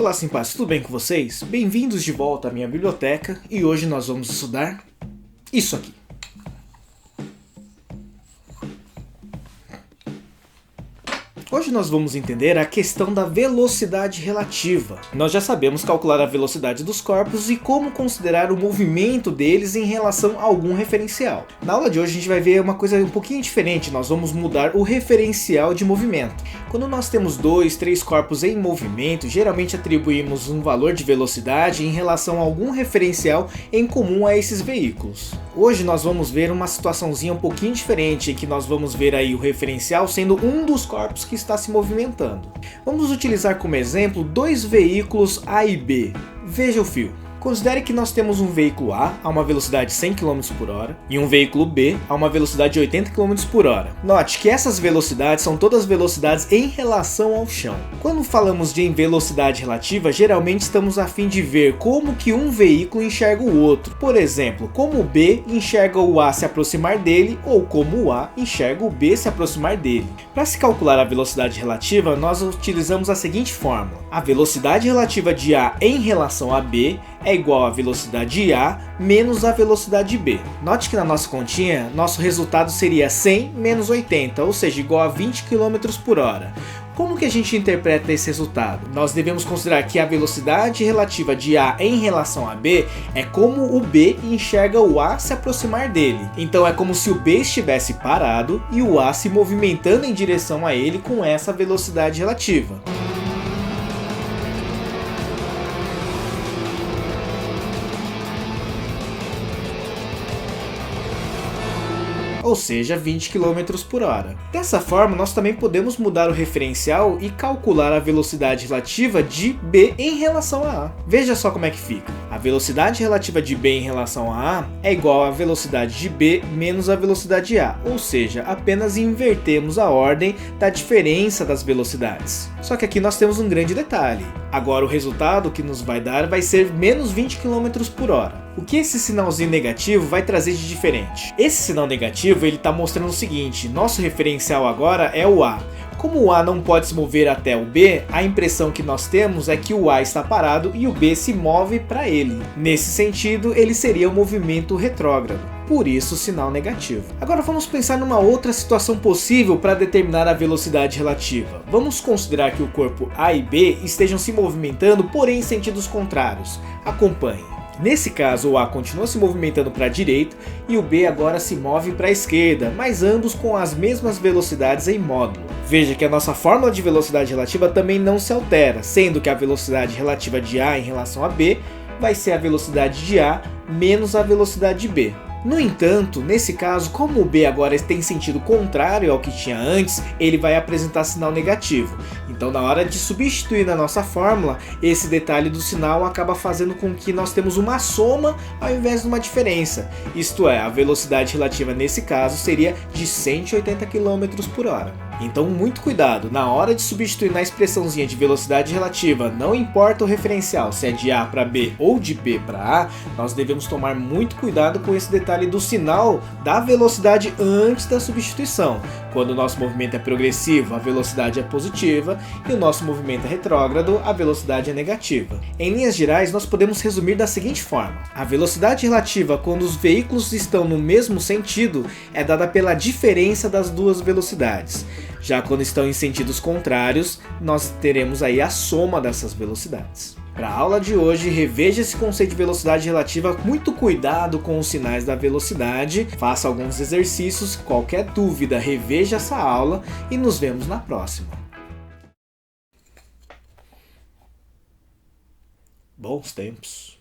Olá, simpáticos, tudo bem com vocês? Bem-vindos de volta à minha biblioteca e hoje nós vamos estudar isso aqui. Hoje nós vamos entender a questão da velocidade relativa. Nós já sabemos calcular a velocidade dos corpos e como considerar o movimento deles em relação a algum referencial. Na aula de hoje a gente vai ver uma coisa um pouquinho diferente, nós vamos mudar o referencial de movimento. Quando nós temos 2, 3 corpos em movimento, geralmente atribuímos um valor de velocidade em relação a algum referencial em comum a esses veículos. Hoje nós vamos ver uma situaçãozinha um pouquinho diferente, em que nós vamos ver aí o referencial sendo um dos corpos que está se movimentando. Vamos utilizar como exemplo dois veículos A e B. Veja o fio. Considere que nós temos um veículo A a uma velocidade de 100 km por hora e um veículo B a uma velocidade de 80 km por hora. Note que essas velocidades são todas velocidades em relação ao chão. Quando falamos de velocidade relativa, geralmente estamos a fim de ver como que um veículo enxerga o outro. Por exemplo, como o B enxerga o A se aproximar dele ou como o A enxerga o B se aproximar dele. Para se calcular a velocidade relativa, nós utilizamos a seguinte fórmula. A velocidade relativa de A em relação a B é igual à velocidade de A menos a velocidade de B. Note que na nossa continha, nosso resultado seria 100 menos 80, ou seja, igual a 20 km por hora. Como que a gente interpreta esse resultado? Nós devemos considerar que a velocidade relativa de A em relação a B é como o B enxerga o A se aproximar dele. Então é como se o B estivesse parado e o A se movimentando em direção a ele com essa velocidade relativa. Ou seja, 20 km por hora. Dessa forma, nós também podemos mudar o referencial e calcular a velocidade relativa de B em relação a A. Veja só como é que fica. A velocidade relativa de B em relação a A é igual à velocidade de B menos a velocidade de A, ou seja, apenas invertemos a ordem da diferença das velocidades. Só que aqui nós temos um grande detalhe. Agora o resultado que nos vai dar vai ser menos 20 km por hora. O que esse sinalzinho negativo vai trazer de diferente? Esse sinal negativo ele está mostrando o seguinte: nosso referencial agora é o A. Como o A não pode se mover até o B, a impressão que nós temos é que o A está parado e o B se move para ele. Nesse sentido, ele seria um movimento retrógrado. Por isso, o sinal negativo. Agora vamos pensar numa outra situação possível para determinar a velocidade relativa. Vamos considerar que o corpo A e B estejam se movimentando, porém em sentidos contrários. Acompanhe. Nesse caso, o A continua se movimentando para a direita e o B agora se move para a esquerda, mas ambos com as mesmas velocidades em módulo. Veja que a nossa fórmula de velocidade relativa também não se altera, sendo que a velocidade relativa de A em relação a B vai ser a velocidade de A menos a velocidade de B. No entanto, nesse caso, como o B agora tem sentido contrário ao que tinha antes, ele vai apresentar sinal negativo. Então, na hora de substituir na nossa fórmula, esse detalhe do sinal acaba fazendo com que nós temos uma soma ao invés de uma diferença. Isto é, a velocidade relativa nesse caso seria de 180 km por hora. Então, muito cuidado, na hora de substituir na expressãozinha de velocidade relativa, não importa o referencial, se é de A para B ou de B para A, nós devemos tomar muito cuidado com esse detalhe do sinal da velocidade antes da substituição. Quando o nosso movimento é progressivo, a velocidade é positiva, e o nosso movimento é retrógrado, a velocidade é negativa. Em linhas gerais, nós podemos resumir da seguinte forma: a velocidade relativa quando os veículos estão no mesmo sentido é dada pela diferença das duas velocidades. Já quando estão em sentidos contrários, nós teremos aí a soma dessas velocidades. Para a aula de hoje, reveja esse conceito de velocidade relativa, muito cuidado com os sinais da velocidade, faça alguns exercícios, qualquer dúvida, reveja essa aula e nos vemos na próxima. Bons tempos.